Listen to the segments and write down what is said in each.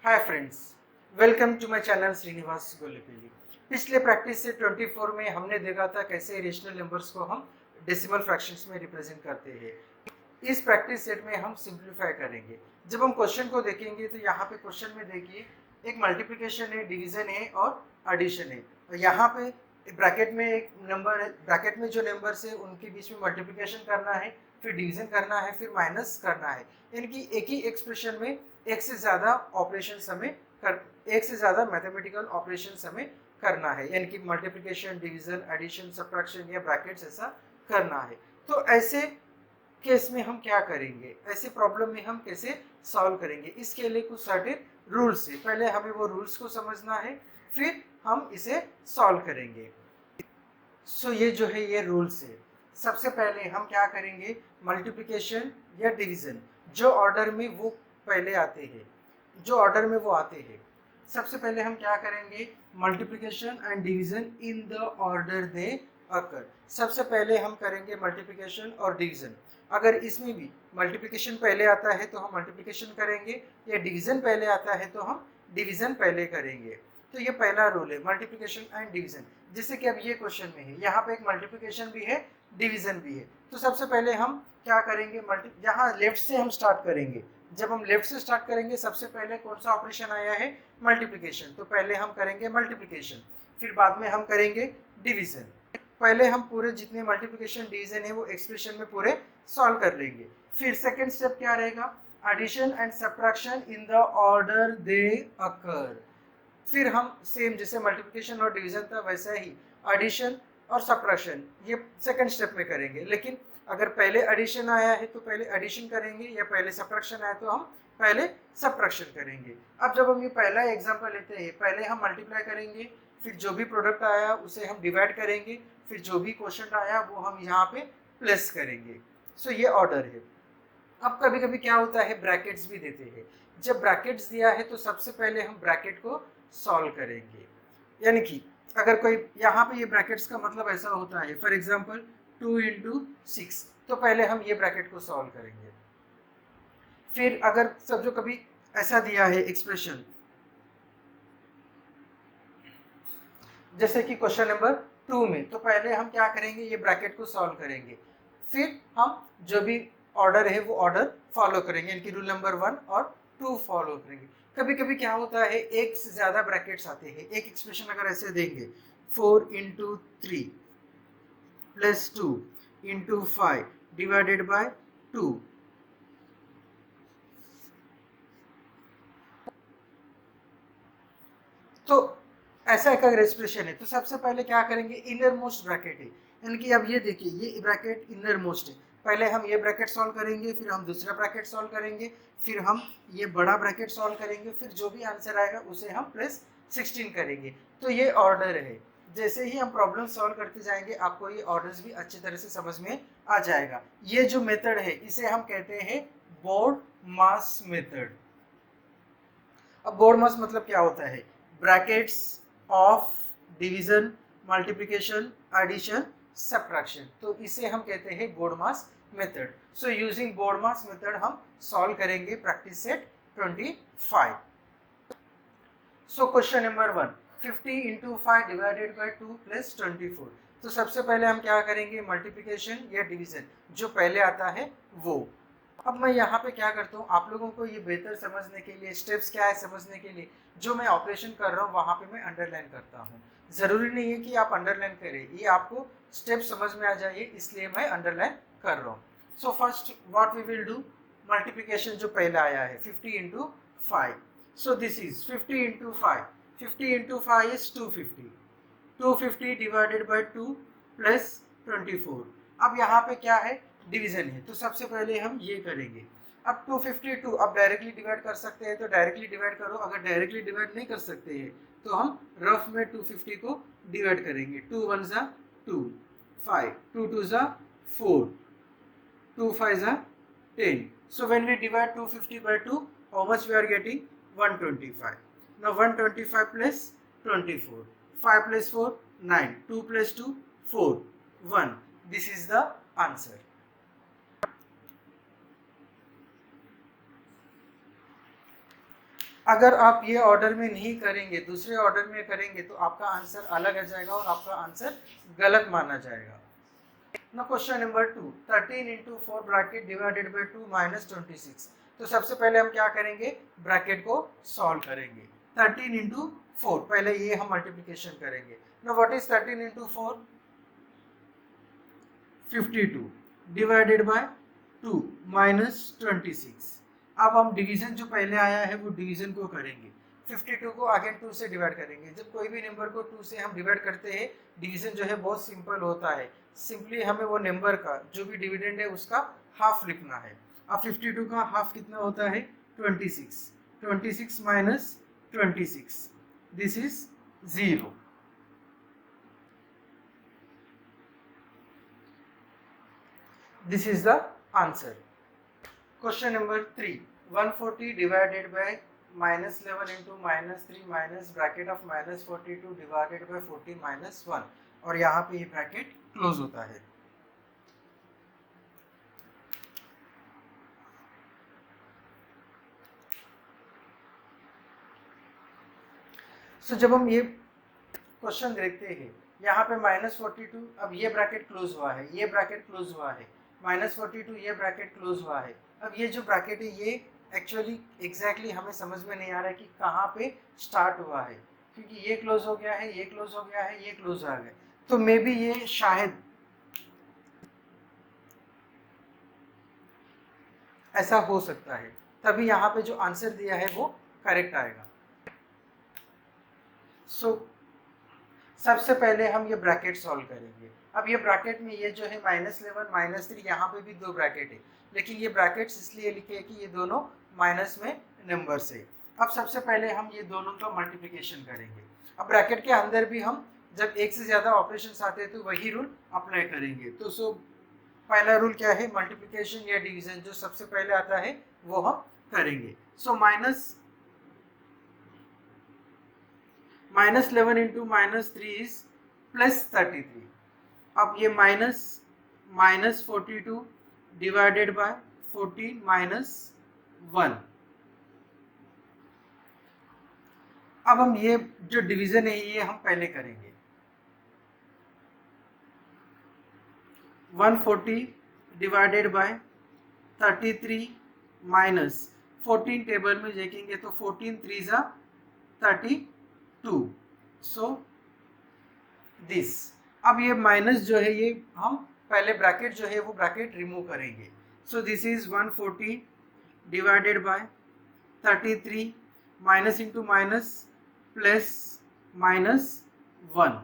Hi friends, welcome to my channel Srinivas Golepalli. पिछले practice से 24 में हमने देखा था कैसे रेशनल नंबर्स को हम डेसिमल फ्रैक्शंस में रिप्रेजेंट करते हैं। इस प्रैक्टिस सेट में हम सिंप्लीफाई करेंगे। जब हम क्वेश्चन को देखेंगे तो यहाँ पे क्वेश्चन में देखिए एक मल्टीप्लिकेशन है, डिवीजन है और एडिशन है। और यहाँ पे ब्रैकेट में एक नंबर है, ब्रैकेट में जो नंबर्स है उनके बीच में मल्टीप्लिकेशन करना है, फिर डिवीजन करना है, फिर माइनस करना है। यानी कि एक ही एक्सप्रेशन में एक से ज़्यादा ऑपरेशन हमें एक से ज़्यादा मैथमेटिकल ऑपरेशन हमें करना है, यानी कि मल्टीप्लिकेशन, डिवीजन, एडिशन, सब्ट्रैक्शन या ब्रैकेट्स ऐसा करना है। तो ऐसे केस में हम क्या करेंगे, ऐसे प्रॉब्लम में हम कैसे सॉल्व करेंगे, इसके लिए कुछ सर्टेन रूल्स है। पहले हमें वो रूल्स को समझना है, फिर हम इसे सॉल्व करेंगे। सो ये जो है ये रूल्स है। सबसे पहले हम क्या करेंगे, मल्टीप्लिकेशन या डिवीजन जो ऑर्डर में वो पहले आते हैं, जो ऑर्डर में वो आते हैं, सबसे पहले हम क्या करेंगे, multiplication and division in the order they occur. सबसे पहले हम करेंगे मल्टीप्लिकेशन और डिवीजन। अगर इसमें भी मल्टीप्लिकेशन पहले आता है तो हम मल्टीप्लिकेशन करेंगे, या डिवीजन पहले आता है तो हम डिवीजन पहले करेंगे। तो ये पहला रूल है, मल्टीप्लिकेशन एंड डिवीजन। जैसे कि अब ये क्वेश्चन में है, यहाँ पे एक मल्टीप्लिकेशन भी है, डिवीजन भी है। तो सबसे पहले हम क्या करेंगे, यहाँ लेफ्ट से हम स्टार्ट करेंगे। जब हम लेफ्ट से स्टार्ट करेंगे, सबसे पहले कौन सा ऑपरेशन आया है, मल्टीप्लिकेशन। तो पहले हम करेंगे मल्टीप्लिकेशन, फिर बाद में हम करेंगे डिवीजन। पहले हम पूरे जितने मल्टीप्लिकेशन डिवीजन है वो एक्सप्रेशन में पूरे सॉल्व कर लेंगे। फिर सेकंड स्टेप क्या रहेगा, addition and subtraction in the order they occur. फिर हम सेम जैसे मल्टीप्लिकेशन और डिवीजन था वैसा ही एडिशन और सब्ट्रैक्शन ये सेकंड स्टेप में करेंगे। लेकिन अगर पहले एडिशन आया है तो पहले एडिशन करेंगे, या पहले सब्ट्रैक्शन आया तो हम पहले सब्ट्रैक्शन करेंगे। अब जब हम ये पहला एग्जांपल लेते हैं, पहले हम मल्टीप्लाई करेंगे, फिर जो भी प्रोडक्ट आया उसे हम डिवाइड करेंगे, फिर जो भी क्वोशंट आया वो हम यहाँ पे प्लेस करेंगे। सो ये ऑर्डर है। अब कभी कभी क्या होता है, ब्रैकेट्स भी देते हैं। जब ब्रैकेट्स दिया है तो सबसे पहले हम ब्रैकेट को सॉल्व करेंगे। यानी कि अगर कोई यहाँ पे ये ब्रैकेट्स का मतलब ऐसा होता है, फॉर एग्जांपल 2 × 6, तो पहले हम ये ब्रैकेट को सॉल्व करेंगे। फिर अगर सब जो कभी ऐसा दिया है एक्सप्रेशन, जैसे कि क्वेश्चन नंबर 2 में, तो पहले हम क्या करेंगे, ये ब्रैकेट को सॉल्व करेंगे, फिर हम जो भी ऑर्डर है वो ऑर्डर फॉलो करेंगे, इनकी रूल नंबर 1 और 2 फॉलो करेंगे। कभी कभी क्या होता है, एक से ज्यादा ब्रैकेट्स आते हैं। एक एक्सप्रेशन अगर ऐसे देंगे, 4 × 3 + 2 × 5 डिवाइडेड बाय 2, तो ऐसा एक अगर एक्सप्रेशन है तो सबसे पहले क्या करेंगे, इनर मोस्ट ब्रैकेट है, यानी कि अब ये देखिए ये ब्रैकेट इनर मोस्ट है। पहले हम ये ब्रैकेट सॉल्व करेंगे, फिर हम दूसरा ब्रैकेट सॉल्व करेंगे, फिर हम ये बड़ा ब्रैकेट सॉल्व करेंगे, फिर जो भी आंसर आएगा उसे हम +16 करेंगे। तो ये ऑर्डर है। जैसे ही हम प्रॉब्लम सॉल्व करते जाएंगे आपको ये ऑर्डर्स भी अच्छी तरह से समझ में आ जाएगा। ये जो मेथड है इसे हम कहते हैं बोर्ड मास मेथड। अब बोर्ड मास मतलब क्या होता है, brackets of division, multiplication, addition, subtraction, तो इसे हम कहते हैं BODMAS method. So using BODMAS method हम सॉल्व करेंगे practice set 25। So question number 1, 50 × 5 divided by 2 + 24। तो सबसे पहले हम क्या करेंगे, मल्टीप्लिकेशन या डिवीजन जो पहले आता है वो। अब मैं यहाँ पे क्या करता हूँ, आप लोगों को ये बेहतर समझने के लिए, स्टेप्स क्या है समझने के लिए, जो मैं ऑपरेशन कर रहा हूँ वहाँ पे मैं अंडरलाइन करता हूँ। ज़रूरी नहीं है कि आप अंडरलाइन करें, ये आपको स्टेप समझ में आ जाए इसलिए मैं अंडरलाइन कर रहा हूँ। So first what we will do, multiplication जो पहला आया है 50 × 5, so this is 50 × 5, 50 × 5 is 250, 250 divided by 2 + 24। अब यहाँ पे क्या है, डिवीजन है, तो सबसे पहले हम ये करेंगे। अब 252 अब डायरेक्टली डिवाइड कर सकते हैं तो डायरेक्टली डिवाइड करो, अगर डायरेक्टली डिवाइड नहीं कर सकते हैं तो हम रफ में 250 को डिवाइड करेंगे। 2 × 1 = 2, 5, 2 × 2 = 4, 2 × 5 = 10. So when we divide 250 by 2, how much we are getting? 125. Now 125 plus 24, 5 plus 4 9, 2 plus 2 4, 1. This is the answer. अगर आप ये ऑर्डर में नहीं करेंगे, दूसरे ऑर्डर में करेंगे तो आपका आंसर अलग आ जाएगा और आपका आंसर गलत माना जाएगा। Now question number 2, 13 into 4 bracket divided by 2 minus 26। तो सबसे पहले हम क्या करेंगे, ब्रैकेट को सॉल्व करेंगे। 13 into 4, पहले ये हम मल्टीप्लिकेशन करेंगे। Now what is 13 into 4? 52 divided by 2 minus 26। अब हम डिवीजन जो पहले आया है वो डिवीजन को करेंगे। 52 को अगेन 2 से डिवाइड करेंगे। जब कोई भी नंबर को 2 से हम डिवाइड करते हैं, डिवीजन जो है बहुत सिंपल होता है। सिंपली हमें वो नंबर का जो भी डिविडेंड है उसका हाफ लिखना है। अब 52 का हाफ कितना होता है, 26। 26 minus 26, this is 0। This is the answer. Question number 3, 140 divided by minus 11 into minus 3 minus bracket of minus 42 divided by 40 minus 1, और यहाँ पे ये ब्रैकेट क्लोज होता है। जब हम ये क्वेश्चन देखते हैं, यहाँ पे -42, अब ये ब्रैकेट क्लोज हुआ है, ये ब्रैकेट क्लोज हुआ है, -42 ये ब्रैकेट क्लोज हुआ है। अब ये जो ब्रैकेट है ये एक्चुअली एग्जैक्टली हमें समझ में नहीं आ रहा है कि कहाँ पे स्टार्ट हुआ है, क्योंकि ये क्लोज हो गया है, ये क्लोज हो गया है, ये क्लोज हो गया। तो मे बी ये शायद ऐसा हो सकता है, तभी यहाँ पे जो आंसर दिया है वो करेक्ट आएगा। सबसे पहले हम ये ब्रैकेट सॉल्व करेंगे। अब ये ब्रैकेट में ये जो है -11 -3, यहाँ पे भी दो ब्रैकेट है, लेकिन ये ब्रैकेट्स इसलिए लिखे कि ये दोनों माइनस में नंबर्स है। अब सबसे पहले हम ये दोनों का मल्टीप्लिकेशन करेंगे। अब ब्रैकेट के अंदर भी हम जब एक से ज़्यादा ऑपरेशंस आते हैं तो वही रूल अप्लाई करेंगे। तो पहला रूल क्या है, मल्टीप्लिकेशन या डिवीजन, जो सबसे पहले आता है वो हम करेंगे। -11 into -3 is +33। अब ये -42 डिवाइडेड बाय 14 माइनस 1। अब हम ये जो डिवीजन है ये हम पहले करेंगे। 140 डिवाइडेड बाय 33 माइनस 14 टेबल में देखेंगे तो 14 3 जा 32, सो दिस। अब ये माइनस जो है ये हम पहले ब्रैकेट जो है वो ब्रैकेट रिमूव करेंगे। So this is 140 divided by 33 minus into minus plus -1।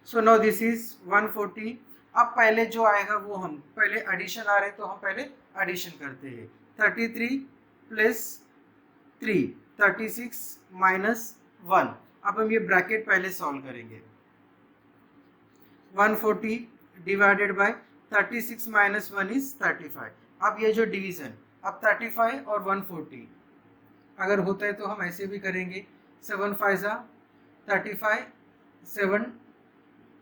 So no this is 140। अब पहले जो आएगा वो हम पहले एडिशन आ रहे तो हम पहले एडिशन करते हैं। 33 प्लस 3 36 माइनस 1। अब हम ये ब्रैकेट पहले सॉल्व करेंगे। 140 डिवाइडेड बाय 36 माइनस 1 इज 35। अब ये जो डिवीजन, अब 35 और 140 अगर होता है तो हम ऐसे भी करेंगे। 7 5 जा 35, 7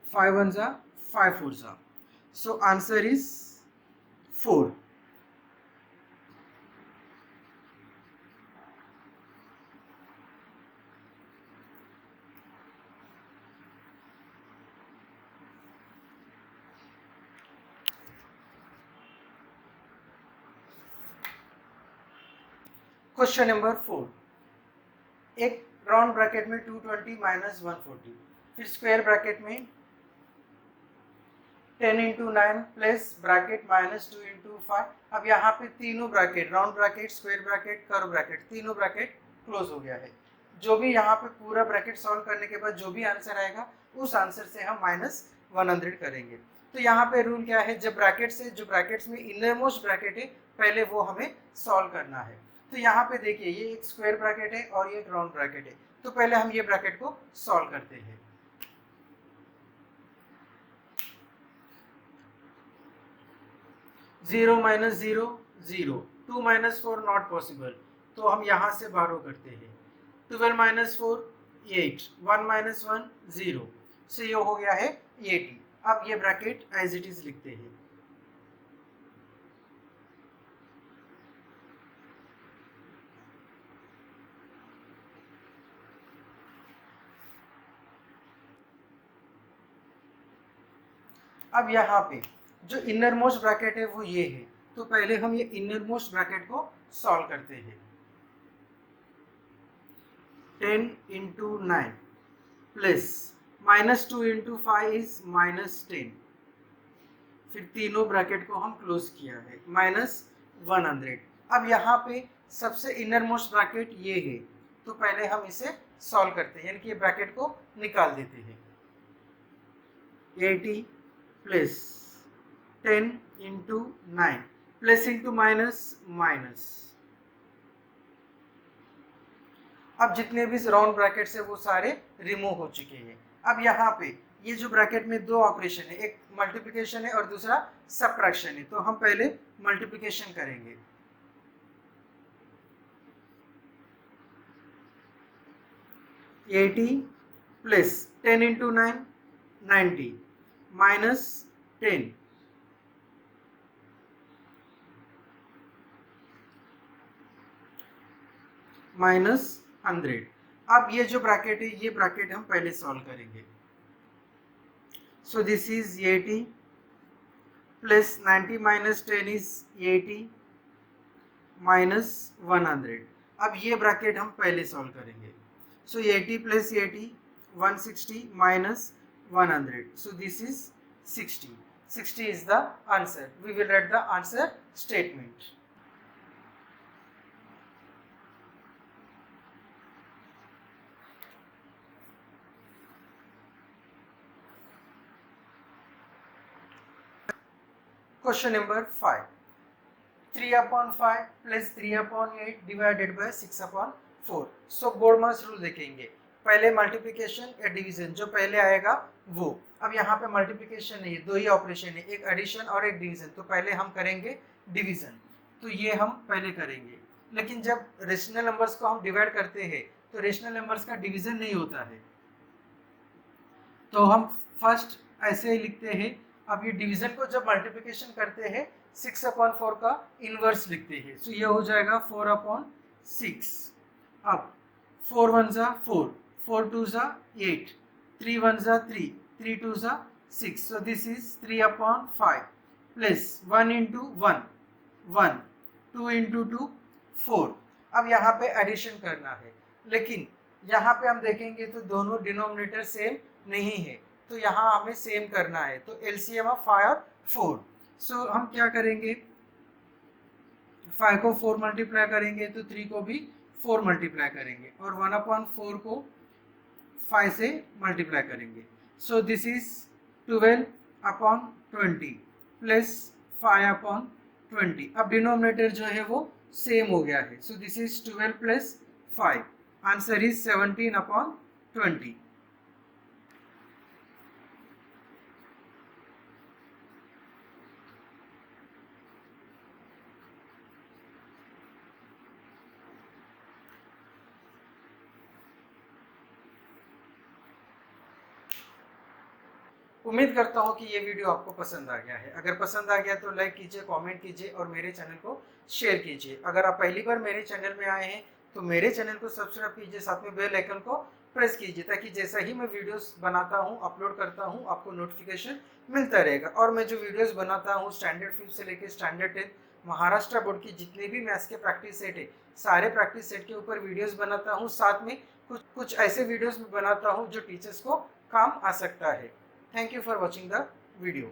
5 1 जा 5 4 जा, so answer is 4। Question number 4, एक राउंड ब्रैकेट में 220 माइनस 140, फिर स्क्वायर ब्रैकेट में 10 इंटू 9 प्लस ब्रैकेट -2 इंटू 5। अब यहाँ पे तीनों bracket, round bracket, square bracket, curve bracket, तीनों ब्रैकेट क्लोज हो गया है। जो भी यहाँ पे पूरा ब्रैकेट सॉल्व करने के बाद जो भी आंसर आएगा उस आंसर से हम -100 करेंगे। तो यहाँ पे रूल क्या है, जब ब्रैकेट से जो ब्रैकेट्स में इनर मोस्ट ब्रैकेट है पहले वो हमें सॉल्व करना है। तो यहाँ पे देखिए ये एक स्क्वायर ब्रैकेट है और ये एक राउंड ब्रैकेट है, तो पहले हम ये ब्रैकेट को सॉल्व करते हैं। Zero minus 0 0, 2 minus 4 not possible, तो हम यहाँ से बारो करते हैं। 12 माइनस 4 8, 1 माइनस 1 0, से ये हो गया है 80। अब ये ब्रैकेट एज इट इज लिखते हैं। अब यहाँ पे जो इनर मोस्ट ब्रैकेट है वो ये है, तो पहले हम ये इनर मोस्ट ब्रैकेट को सॉल्व करते हैं। 10 इंटू 9 प्लस -2 इंटू 5 इज -10, फिर तीनों ब्रैकेट को हम क्लोज किया है, -100। अब यहाँ पे सबसे इनर मोस्ट ब्रैकेट ये है, तो पहले हम इसे सॉल्व करते हैं, यानी कि ये ब्रैकेट को निकाल देते हैं। 80 plus 10 into 9 plus into minus minus. अब जितने भी राउंड ब्रैकेट्स है वो सारे रिमूव हो चुके हैं। अब यहाँ पे ये जो ब्रैकेट में दो ऑपरेशन है, एक मल्टीप्लिकेशन है और दूसरा सबट्रैक्शन है, तो हम पहले मल्टीप्लिकेशन करेंगे। Eighty plus 10 into 9 90 minus 10 minus 100। अब ये जो ब्रैकेट है ये ब्रैकेट हम पहले सॉल्व करेंगे। So this is 80 plus 90 minus 10 is 80 minus 100। अब ये ब्रैकेट हम पहले सॉल्व करेंगे। सो 80 plus 80 160 minus 100, so this is 60. 60 is the answer. We will write the answer statement. Question number 5. 3/5 plus 3/8 divided by 6/4. So board mass rule देखेंगे, पहले multiplication या division, जो पहले आएगा वो। अब यहाँ पे मल्टीप्लिकेशन नहीं है, दो ही ऑपरेशन है, एक एडिशन और एक डिवीजन, तो पहले हम करेंगे डिवीजन, तो ये हम पहले करेंगे। लेकिन जब रेशनल नंबर्स को हम डिवाइड करते हैं तो रेशनल नंबर्स का डिवीजन नहीं होता है, तो हम फर्स्ट ऐसे ही लिखते हैं। अब ये डिवीजन को जब मल्टीप्लिकेशन करते हैं 6/4 का इनवर्स लिखते हैं, सो ये हो जाएगा 4/6। अब 4 1 जा 4, 4 2 जा 8, 3 1 जा 3, 3 2 जा 6, so this is 3/5 plus 1 into 1 1, 2 into 2 4। अब यहाँ पे एडिशन करना है, लेकिन यहाँ पे हम देखेंगे तो दोनों डिनोमिनेटर सेम नहीं है, तो यहाँ हमें सेम करना है, तो एलसीएम ऑफ 5 और 4। सो हम क्या करेंगे, 5 को 4 मल्टीप्लाई करेंगे तो 3 को भी 4 मल्टीप्लाई करेंगे, और 1/4 को 5 से मल्टीप्लाई करेंगे। So this is 12/20 plus 5/20। अब डिनोमिनेटर जो है वो सेम हो गया है, सो this is 12 plus 5, answer is 17/20। उम्मीद करता हूँ कि ये वीडियो आपको पसंद आ गया है। अगर पसंद आ गया तो लाइक कीजिए, कमेंट कीजिए और मेरे चैनल को शेयर कीजिए। अगर आप पहली बार मेरे चैनल में आए हैं तो मेरे चैनल को सब्सक्राइब कीजिए, साथ में बेल आइकन को प्रेस कीजिए, ताकि जैसा ही मैं वीडियोस बनाता हूँ, अपलोड करता हूँ, आपको नोटिफिकेशन मिलता रहेगा। और मैं जो वीडियोस बनाता हूँ स्टैंडर्ड 5 से लेकर स्टैंडर्ड 10 महाराष्ट्र बोर्ड की जितने भी मैथ्स के प्रैक्टिस सेट है, सारे प्रैक्टिस सेट के ऊपर वीडियोस बनाता हूँ। साथ में कुछ ऐसे वीडियोस भी बनाता हूँ जो टीचर्स को काम आ सकता है। Thank you for watching the video.